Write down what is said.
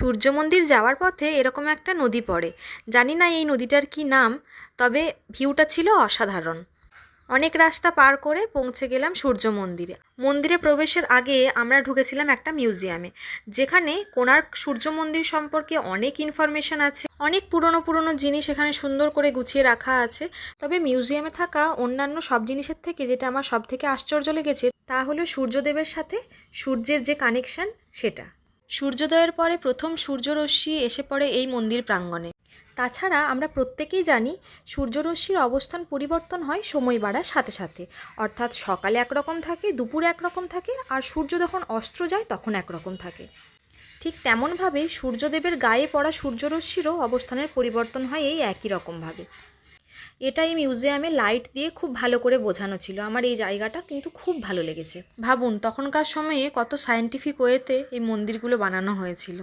সূর্য মন্দির যাওয়ার পথে এরকম একটা নদী পড়ে। জানি না এই নদীটার কি নাম, তবে ভিউটা ছিল অসাধারণ। অনেক রাস্তা পার করে পৌঁছে গেলাম সূর্য মন্দিরে। মন্দিরে প্রবেশের আগে আমরা ঢুকেছিলাম একটা মিউজিয়ামে, যেখানে কোণার্ক সূর্য মন্দির সম্পর্কে অনেক ইনফরমেশন আছে। অনেক পুরনো পুরনো জিনিস এখানে সুন্দর করে গুছিয়ে রাখা আছে। তবে মিউজিয়ামে থাকা অন্যান্য সব জিনিসের থেকে যেটা আমার সব থেকে আশ্চর্য লেগেছে তা হলো সূর্যদেবের সাথে সূর্যের যে কানেকশন সেটা। সূর্যোদয়ের পরে প্রথম সূর্যরশ্মি এসে পড়ে এই মন্দির প্রাঙ্গণে। তাছাড়া আমরা প্রত্যেকেই জানি সূর্যরশ্মির অবস্থান পরিবর্তন হয় সময় বাড়ার সাথে সাথে। অর্থাৎ সকালে একরকম থাকে, দুপুরে একরকম থাকে, আর সূর্য যখন অস্ত যায় তখন একরকম থাকে। ঠিক তেমনভাবেই সূর্যদেবের গায়ে পড়া সূর্যরশ্মিরও অবস্থানের পরিবর্তন হয় এই একই রকমভাবে। এটা এই মিউজিয়ামে লাইট দিয়ে খুব ভালো করে বোঝানো ছিল। আমার এই জায়গাটা কিন্তু খুব ভালো লেগেছে। ভাবুন তখনকার সময়ে কত সায়েন্টিফিক ওয়েতে এই মন্দিরগুলো বানানো হয়েছিল।